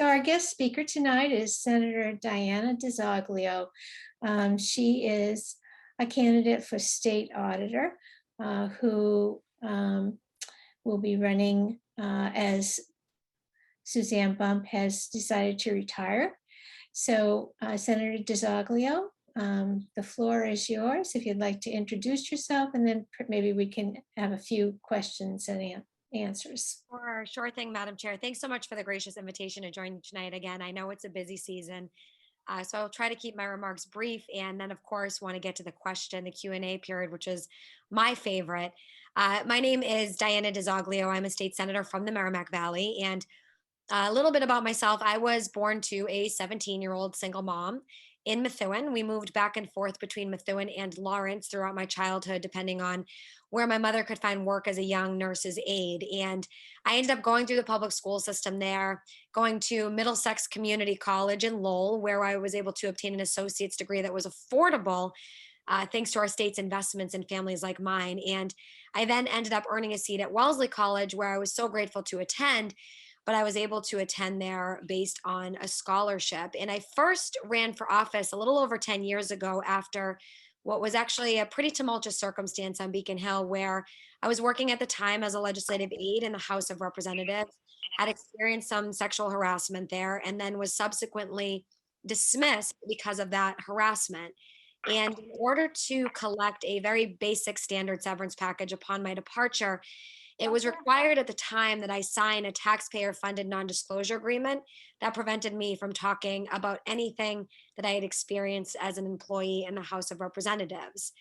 So our guest speaker tonight is Senator Diana DiZoglio. She is a candidate for state auditor who will be running as Suzanne Bump has decided to retire. So Senator DiZoglio, the floor is yours if you'd like to introduce yourself, and then maybe we can have a few questions and answers. Sure thing, Madam Chair. Thanks so much for the gracious invitation to join tonight again. I know it's a busy season, so I'll try to keep my remarks brief, and then, of course, want to get to the question, the Q&A period, which is my favorite. My name is Diana DiZoglio. I'm a state senator from the Merrimack Valley, and a little bit about myself. I was born to a 17-year-old single mom in Methuen. We moved back and forth between Methuen and Lawrence throughout my childhood, depending on where my mother could find work as a young nurse's aide. And I ended up going through the public school system there, going to Middlesex Community College in Lowell, where I was able to obtain an associate's degree that was affordable. Thanks to our state's investments in families like mine. And I then ended up earning a seat at Wellesley College, where I was so grateful to attend, but I was able to attend there based on a scholarship. And I first ran for office a little over 10 years ago after what was actually a pretty tumultuous circumstance on Beacon Hill, where I was working at the time as a legislative aide in the House of Representatives, had experienced some sexual harassment there, and then was subsequently dismissed because of that harassment. And in order to collect a very basic standard severance package upon my departure, it was required at the time that I sign a taxpayer funded non disclosure agreement that prevented me from talking about anything that I had experienced as an employee in the House of Representatives.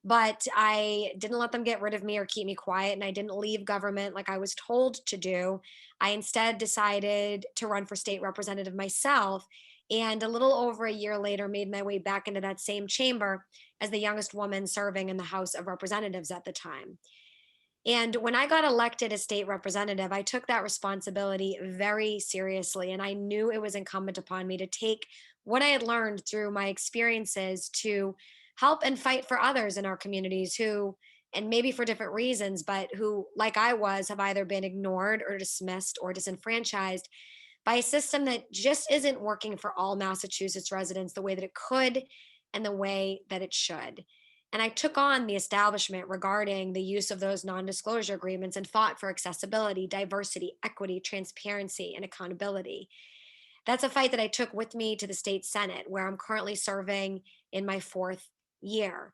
But I didn't let them get rid of me or keep me quiet, and I didn't leave government like I was told to do. I instead decided to run for state representative myself. And a little over a year later, made my way back into that same chamber as the youngest woman serving in the House of Representatives at the time. And when I got elected as state representative, I took that responsibility very seriously. And I knew it was incumbent upon me to take what I had learned through my experiences to help and fight for others in our communities who, and maybe for different reasons, but who, like I was, have either been ignored or dismissed or disenfranchised by a system that just isn't working for all Massachusetts residents the way that it could and the way that it should. And I took on the establishment regarding the use of those non disclosure agreements and fought for accessibility, diversity, equity, transparency, and accountability. That's a fight that I took with me to the state Senate, where I'm currently serving in my fourth year.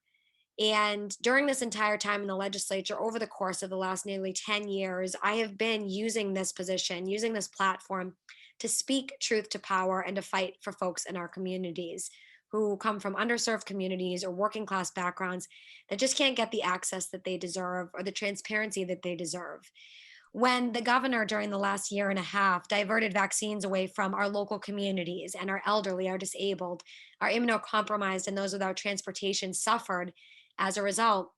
And during this entire time in the legislature, over the course of the last nearly 10 years, I have been using this position, using this platform to speak truth to power and to fight for folks in our communities who come from underserved communities or working class backgrounds that just can't get the access that they deserve or the transparency that they deserve. When the governor during the last year and a half diverted vaccines away from our local communities and our elderly, our disabled, our immunocompromised, and those without transportation suffered as a result,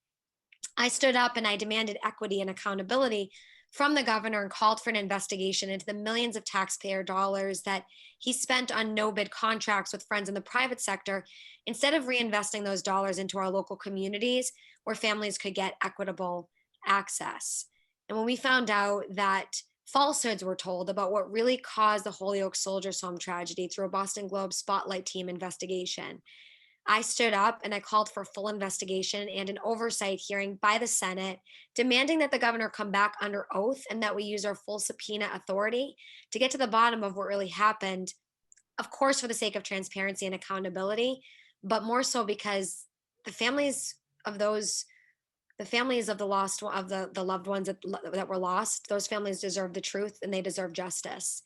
I stood up and I demanded equity and accountability from the governor and called for an investigation into the millions of taxpayer dollars that he spent on no bid contracts with friends in the private sector instead of reinvesting those dollars into our local communities where families could get equitable access. And when we found out that falsehoods were told about what really caused the Holyoke Soldiers Home tragedy through a Boston Globe Spotlight team investigation, I stood up and I called for full investigation and an oversight hearing by the Senate, demanding that the governor come back under oath and that we use our full subpoena authority to get to the bottom of what really happened, of course, for the sake of transparency and accountability, but more so because the families of those the families of the lost of the loved ones that were lost, those families deserve the truth and they deserve justice.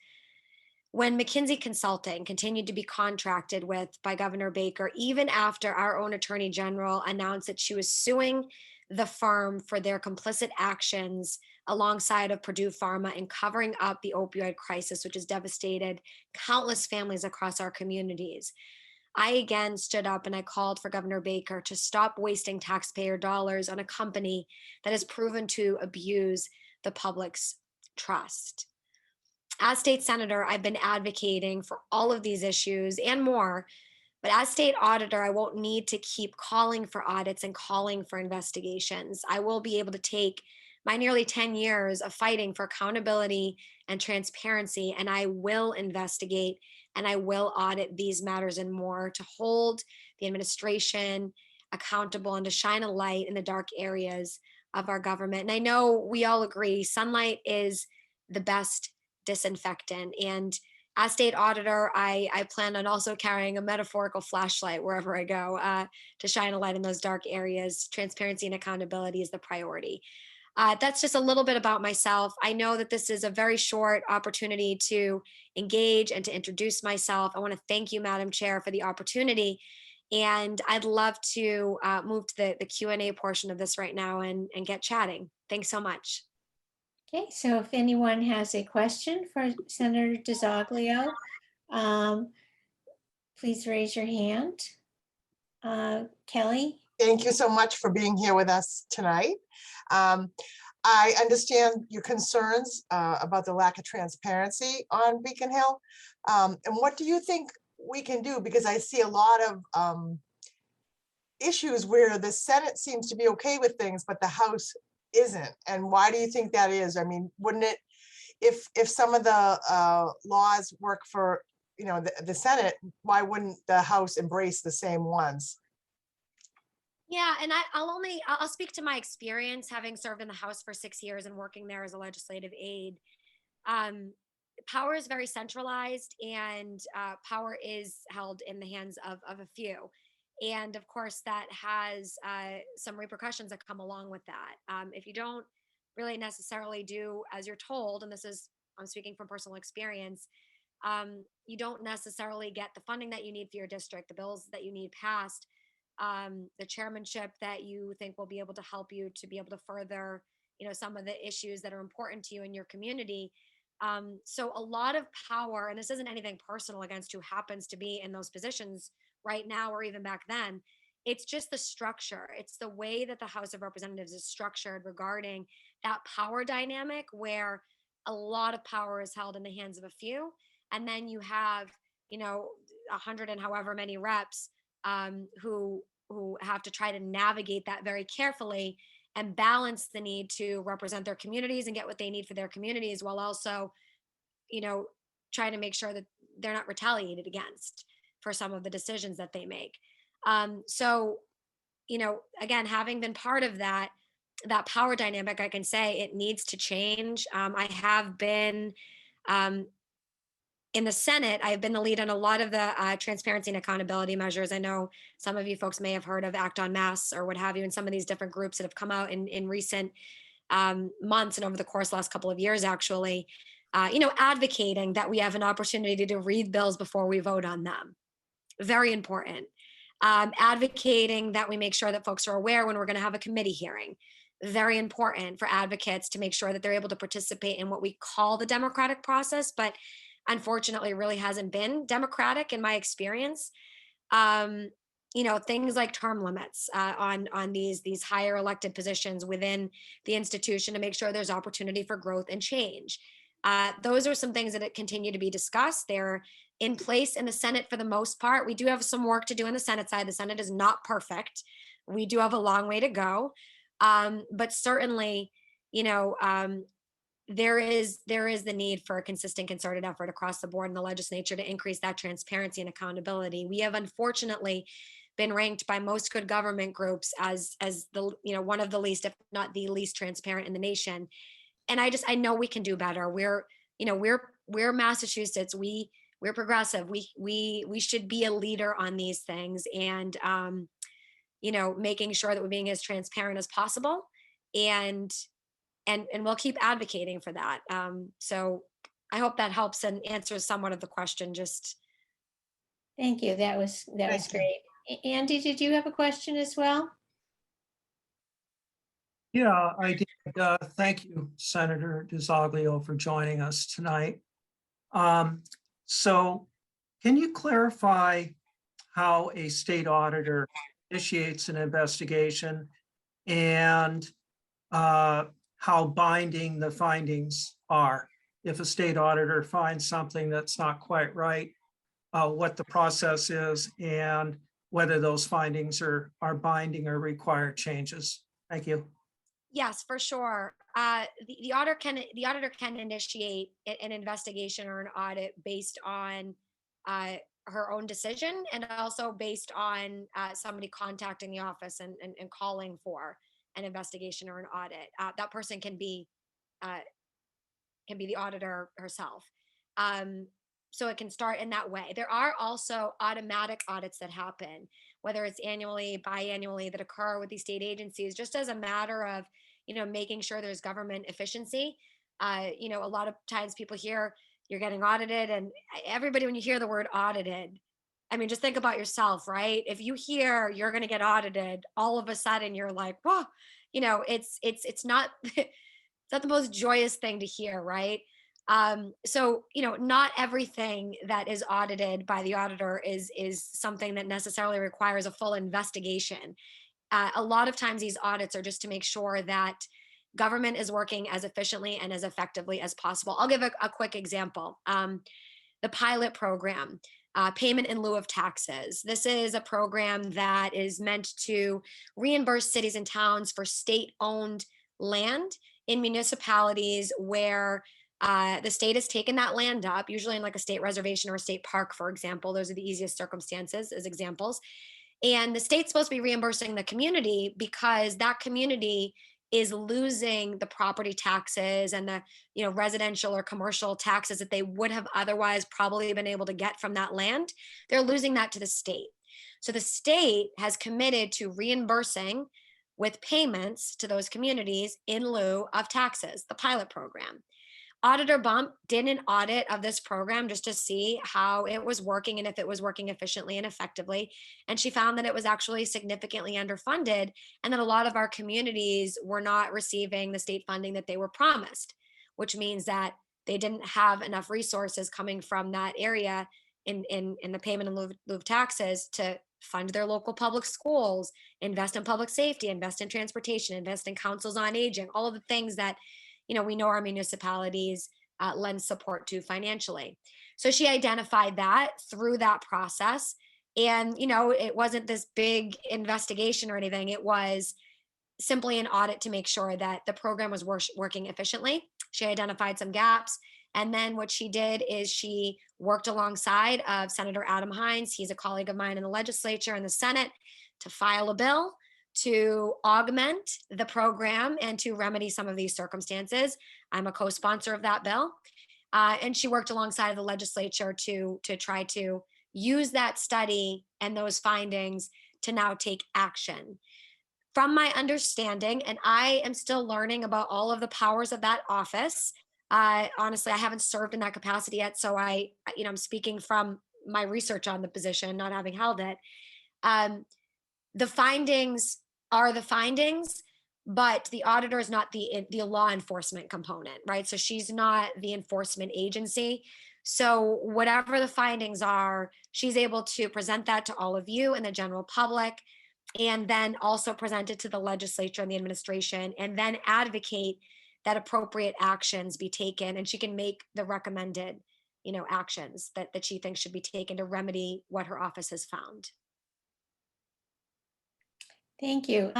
When McKinsey Consulting continued to be contracted with by Governor Baker, even after our own Attorney General announced that she was suing the firm for their complicit actions alongside of Purdue Pharma in covering up the opioid crisis, which has devastated countless families across our communities, I again stood up and I called for Governor Baker to stop wasting taxpayer dollars on a company that has proven to abuse the public's trust. As state senator, I've been advocating for all of these issues and more. But as state auditor, I won't need to keep calling for audits and calling for investigations. I will be able to take my nearly 10 years of fighting for accountability and transparency. And I will investigate and I will audit these matters and more to hold the administration accountable and to shine a light in the dark areas of our government. And I know we all agree sunlight is the best disinfectant. And as state auditor, I plan on also carrying a metaphorical flashlight wherever I go to shine a light in those dark areas. Transparency and accountability is the priority. That's just a little bit about myself. I know that this is a very short opportunity to engage and to introduce myself. I want to thank you, Madam Chair, for the opportunity. And I'd love to move to the Q&A portion of this right now and get chatting. Thanks so much. Okay, so if anyone has a question for Senator DiZoglio, please raise your hand. Kelly? Thank you so much for being here with us tonight. I understand your concerns about the lack of transparency on Beacon Hill. And what do you think we can do? Because I see a lot of issues where the Senate seems to be okay with things, but the House isn't. And why do you think that is? I mean, wouldn't it, if some of the laws work for, you know, the Senate, why wouldn't the House embrace the same ones? Yeah, and I'll speak to my experience having served in the House for 6 years and working there as a legislative aide. Power is very centralized, and power is held in the hands of a few. And of course, that has some repercussions that come along with that. If you don't really necessarily do as you're told, and I'm speaking from personal experience, you don't necessarily get the funding that you need for your district, the bills that you need passed, the chairmanship that you think will be able to help you to be able to further, some of the issues that are important to you in your community. So a lot of power, and this isn't anything personal against who happens to be in those positions right now or even back then. It's just the structure. It's the way that the House of Representatives is structured regarding that power dynamic, where a lot of power is held in the hands of a few. And then you have, 100 and however many reps who have to try to navigate that very carefully and balance the need to represent their communities and get what they need for their communities, while also, trying to make sure that they're not retaliated against for some of the decisions that they make. So, again, having been part of that power dynamic, I can say it needs to change. I have been in the Senate, I've been the lead on a lot of the transparency and accountability measures. I know some of you folks may have heard of Act on Mass or what have you, and some of these different groups that have come out in recent months and over the course of the last couple of years, actually, advocating that we have an opportunity to read bills before we vote on them. Very important. Advocating that we make sure that folks are aware when we're going to have a committee hearing. Very important for advocates to make sure that they're able to participate in what we call the democratic process, but unfortunately really hasn't been democratic in my experience. Things like term limits on these higher elected positions within the institution to make sure there's opportunity for growth and change. Those are some things that continue to be discussed. They're in place in the Senate for the most part. We do have some work to do on the Senate side. The Senate is not perfect. We do have a long way to go. But certainly, there is the need for a consistent, concerted effort across the board in the legislature to increase that transparency and accountability. We have unfortunately been ranked by most good government groups as the one of the least, if not the least, transparent in the nation. And I know we can do better. We're Massachusetts. We're progressive. We should be a leader on these things, and making sure that we're being as transparent as possible, and we'll keep advocating for that. So I hope that helps and answers somewhat of the question. Just thank you. That was great. Andy, did you have a question as well? Yeah, I did. Thank you, Senator DiZoglio, for joining us tonight. So can you clarify how a state auditor initiates an investigation and how binding the findings are? If a state auditor finds something that's not quite right, what the process is and whether those findings are binding or require changes. Thank you. Yes, for sure. The auditor can initiate an investigation or an audit based on uh, her own decision, and also based on somebody contacting the office and calling for an investigation or an audit. That person uh, can be the auditor herself. Um, so it can start in that way. There are also automatic audits that happen, whether it's annually, biannually, that occur with these state agencies, just as a matter of, making sure there's government efficiency. A lot of times people hear you're getting audited, and everybody, when you hear the word audited, I mean, just think about yourself, right? If you hear you're going to get audited, all of a sudden you're like, whoa, it's not not the most joyous thing to hear, right? So not everything that is audited by the auditor is something that necessarily requires a full investigation. A lot of times these audits are just to make sure that government is working as efficiently and as effectively as possible. I'll give a quick example. The pilot program, payment in lieu of taxes. This is a program that is meant to reimburse cities and towns for state-owned land in municipalities where the state has taken that land up, usually in like a state reservation or a state park, for example. Those are the easiest circumstances as examples. And the state's supposed to be reimbursing the community because that community is losing the property taxes and the residential or commercial taxes that they would have otherwise probably been able to get from that land. They're losing that to the state. So the state has committed to reimbursing with payments to those communities in lieu of taxes, the pilot program. Auditor Bump did an audit of this program just to see how it was working and if it was working efficiently and effectively. And she found that it was actually significantly underfunded, and that a lot of our communities were not receiving the state funding that they were promised, which means that they didn't have enough resources coming from that area in the payment in lieu of taxes to fund their local public schools, invest in public safety, invest in transportation, invest in councils on aging, all of the things that we know our municipalities lend support to financially. So she identified that through that process. And, it wasn't this big investigation or anything. It was simply an audit to make sure that the program was working efficiently. She identified some gaps. And then what she did is she worked alongside of Senator Adam Hines. He's a colleague of mine in the legislature and the Senate, to file a bill to augment the program and to remedy some of these circumstances. I'm a co-sponsor of that bill. And she worked alongside of the legislature to try to use that study and those findings to now take action. From my understanding, and I am still learning about all of the powers of that office. Honestly, I haven't served in that capacity yet, so I'm speaking from my research on the position, not having held it. The findings are the findings, but the auditor is not the law enforcement component, right? So she's not the enforcement agency. So whatever the findings are, she's able to present that to all of you and the general public, and then also present it to the legislature and the administration, and then advocate that appropriate actions be taken. And she can make the recommended, actions that she thinks should be taken to remedy what her office has found. Thank you.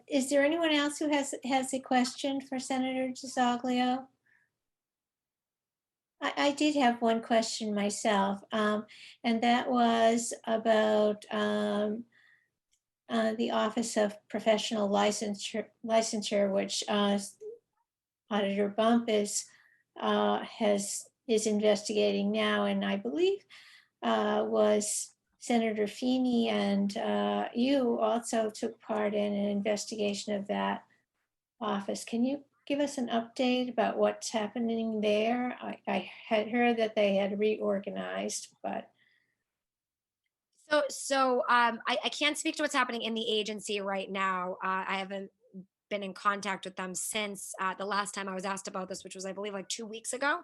Is there anyone else who has a question for Senator DiZoglio? I did have one question myself, and that was about the Office of Professional Licensure, which Auditor Bump is investigating now, and I believe was Senator Feeney and you also took part in an investigation of that office. Can you give us an update about what's happening there? I had heard that they had reorganized, but. I can't speak to what's happening in the agency right now. I haven't been in contact with them since the last time I was asked about this, which was, I believe, like 2 weeks ago.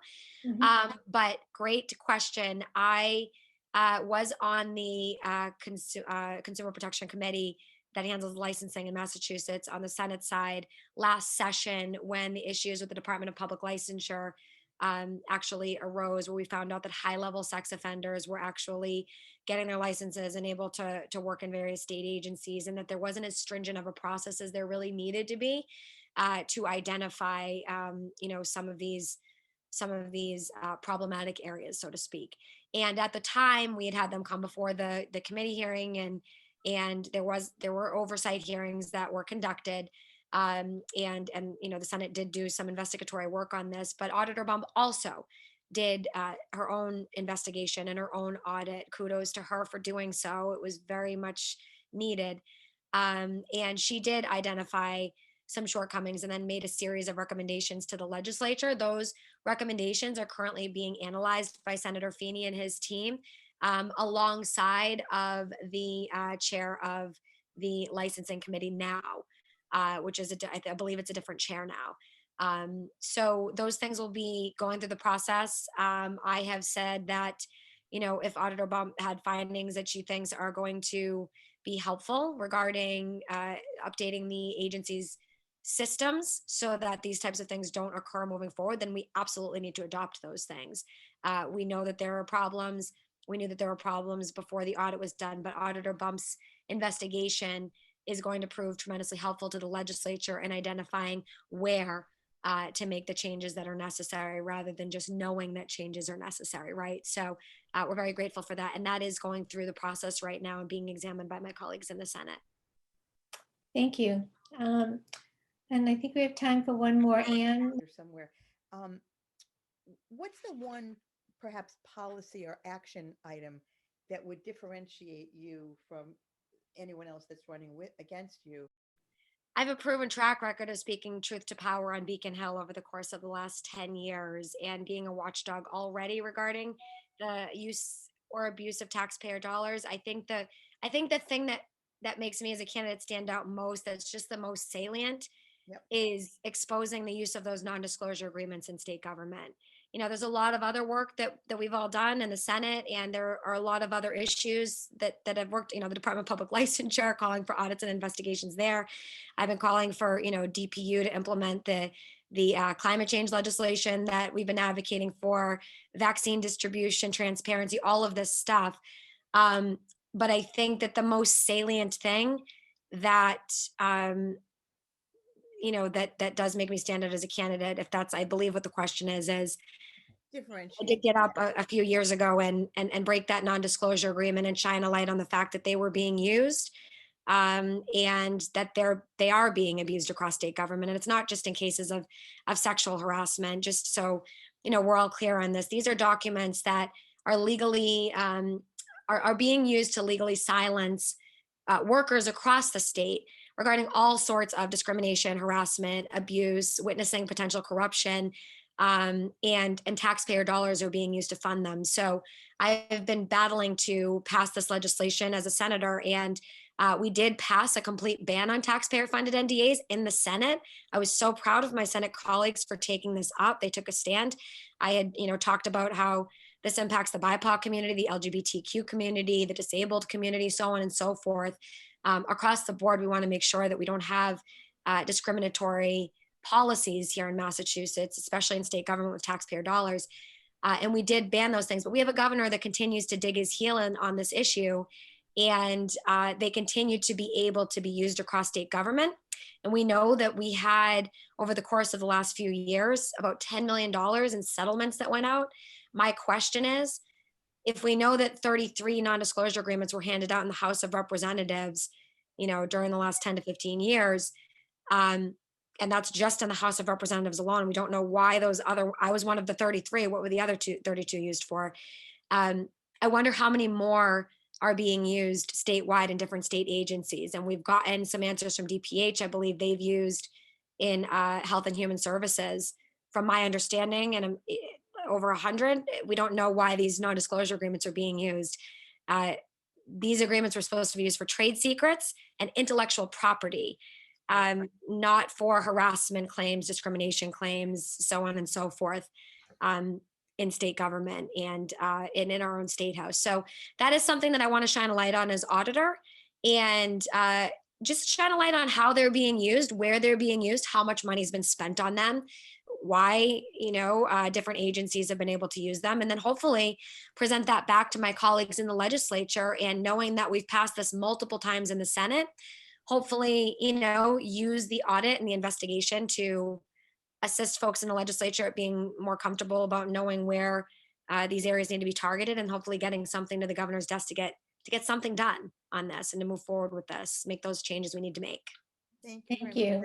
But great question. I was on the Consumer Protection Committee that handles licensing in Massachusetts on the Senate side last session, when the issues with the Department of Public Licensure actually arose, where we found out that high-level sex offenders were actually getting their licenses and able to work in various state agencies, and that there wasn't as stringent of a process as there really needed to be to identify, some of these problematic areas, so to speak. And at the time, we had them come before the committee hearing, and there were oversight hearings that were conducted. And the Senate did do some investigatory work on this, but Auditor Bump also did her own investigation and her own audit. Kudos to her for doing so. It was very much needed. And she did identify some shortcomings and then made a series of recommendations to the legislature. Those recommendations are currently being analyzed by Senator Feeney and his team, alongside of the chair of the licensing committee now, which is, I believe it's a different chair now. So those things will be going through the process. I have said that, if Auditor Bump had findings that she thinks are going to be helpful regarding updating the agency's systems so that these types of things don't occur moving forward, then we absolutely need to adopt those things. We know that there are problems. We knew that there were problems before the audit was done, but Auditor Bump's investigation is going to prove tremendously helpful to the legislature in identifying where to make the changes that are necessary, rather than just knowing that changes are necessary, right? So we're very grateful for that. And that is going through the process right now and being examined by my colleagues in the Senate. Thank you. And I think we have time for one more, Anne. Or somewhere. What's the one perhaps policy or action item that would differentiate you from anyone else that's running against you? I have a proven track record of speaking truth to power on Beacon Hill over the course of the last 10 years and being a watchdog already regarding the use or abuse of taxpayer dollars. I think the thing that makes me as a candidate stand out most, that's just the most salient, Yep. is exposing the use of those non-disclosure agreements in state government. There's a lot of other work that we've all done in the Senate, and there are a lot of other issues that have worked, the Department of Public Licensure, calling for audits and investigations there. I've been calling for, DPU to implement the climate change legislation that we've been advocating for, vaccine distribution, transparency, all of this stuff. But I think that the most salient thing that, that does make me stand out as a candidate, if that's, I believe what the question is I did get up a few years ago and break that non-disclosure agreement and shine a light on the fact that they were being used, and that they are being abused across state government. And it's not just in cases of sexual harassment, just so, we're all clear on this. These are documents that are legally, are being used to legally silence workers across the state regarding all sorts of discrimination, harassment, abuse, witnessing potential corruption, and taxpayer dollars are being used to fund them. So I've been battling to pass this legislation as a senator, and we did pass a complete ban on taxpayer-funded NDAs in the Senate. I was so proud of my Senate colleagues for taking this up. They took a stand. I had, talked about how this impacts the BIPOC community, the LGBTQ community, the disabled community, so on and so forth. Across the board, we want to make sure that we don't have discriminatory policies here in Massachusetts, especially in state government with taxpayer dollars. And we did ban those things, but we have a governor that continues to dig his heel in on this issue, and they continue to be able to be used across state government. And we know that we had, over the course of the last few years, about $10 million in settlements that went out. My question is, if we know that 33 non-disclosure agreements were handed out in the House of Representatives, during the last 10 to 15 years, and that's just in the House of Representatives alone. We don't know why I was one of the 33. What were the other 32 used for? I wonder how many more are being used statewide in different state agencies. And we've gotten some answers from DPH. I believe they've used in Health and Human Services, from my understanding, and over 100. We don't know why these non-disclosure agreements are being used. These agreements were supposed to be used for trade secrets and intellectual property, not for harassment claims, discrimination claims, so on and so forth, in state government and in our own state house. So that is something that I want to shine a light on as auditor, and just shine a light on how they're being used, where they're being used, how much money's been spent on them. why, different agencies have been able to use them, and then hopefully present that back to my colleagues in the legislature. And knowing that we've passed this multiple times in the Senate, hopefully, use the audit and the investigation to assist folks in the legislature at being more comfortable about knowing where these areas need to be targeted, and hopefully getting something to the governor's desk to get something done on this and to move forward with this, make those changes we need to make. Thank you. Thank very you.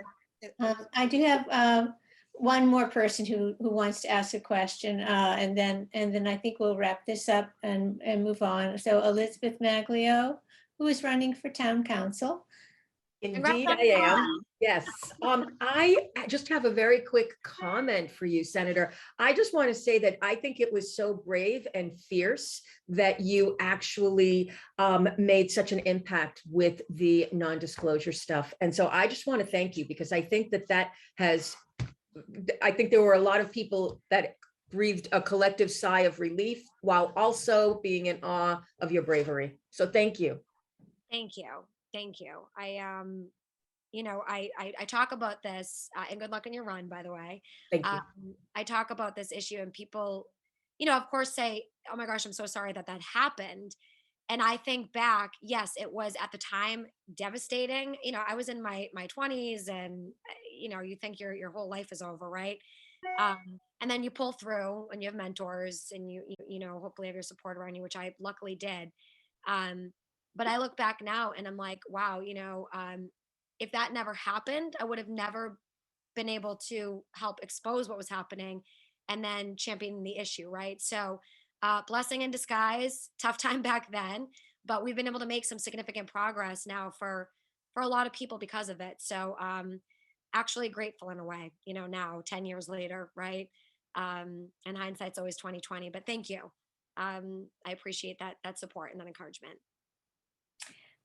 much. I do have one more person who wants to ask a question, and then I think we'll wrap this up and move on. So Elizabeth Maglio, who is running for town council. Congrats Indeed, on I the am. Yes. I just have a very quick comment for you, Senator. I just want to say that I think it was so brave and fierce that you actually made such an impact with the non-disclosure stuff. And so I just want to thank you, because I think I think there were a lot of people that breathed a collective sigh of relief while also being in awe of your bravery. So thank you. Thank you. Thank you. I talk about this, and good luck in your run, by the way. Thank you. I talk about this issue, and people, of course say, oh my gosh, I'm so sorry that happened. And I think back, yes, it was at the time devastating. I was in my 20s, and you think your whole life is over, right? And then you pull through, and you have mentors, and you hopefully have your support around you, which I luckily did. But I look back now and I'm like, wow, if that never happened, I would have never been able to help expose what was happening and then champion the issue, right? So, blessing in disguise, tough time back then, but we've been able to make some significant progress now for a lot of people because of it. So, actually grateful in a way, now 10 years later, right? And hindsight's always 2020, but thank you. I appreciate that support and that encouragement.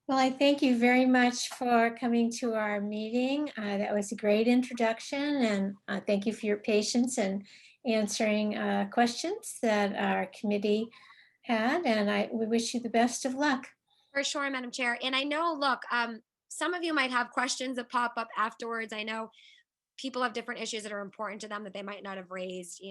Well, I thank you very much for coming to our meeting. That was a great introduction, and thank you for your patience and answering questions that our committee had, and we wish you the best of luck. For sure, Madam Chair. And I know, look, some of you might have questions that pop up afterwards. I know people have different issues that are important to them that they might not have raised,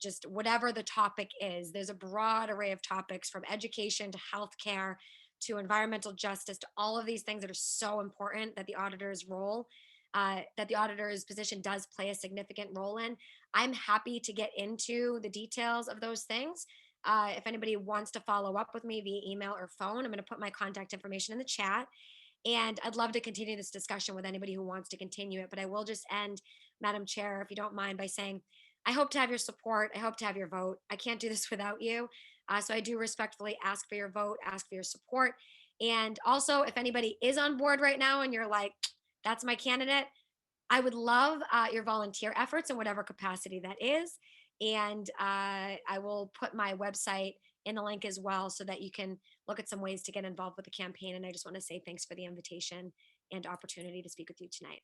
just whatever the topic is. There's a broad array of topics, from education to healthcare to environmental justice, to all of these things that are so important that the auditor's role, that the auditor's position does play a significant role in. I'm happy to get into the details of those things. If anybody wants to follow up with me via email or phone, I'm going to put my contact information in the chat. And I'd love to continue this discussion with anybody who wants to continue it. But I will just end, Madam Chair, if you don't mind, by saying, I hope to have your support. I hope to have your vote. I can't do this without you. So I do respectfully ask for your vote, ask for your support. And also, if anybody is on board right now and you're like, that's my candidate, I would love your volunteer efforts in whatever capacity that is. And I will put my website in the link as well, so that you can look at some ways to get involved with the campaign. And I just want to say thanks for the invitation and opportunity to speak with you tonight.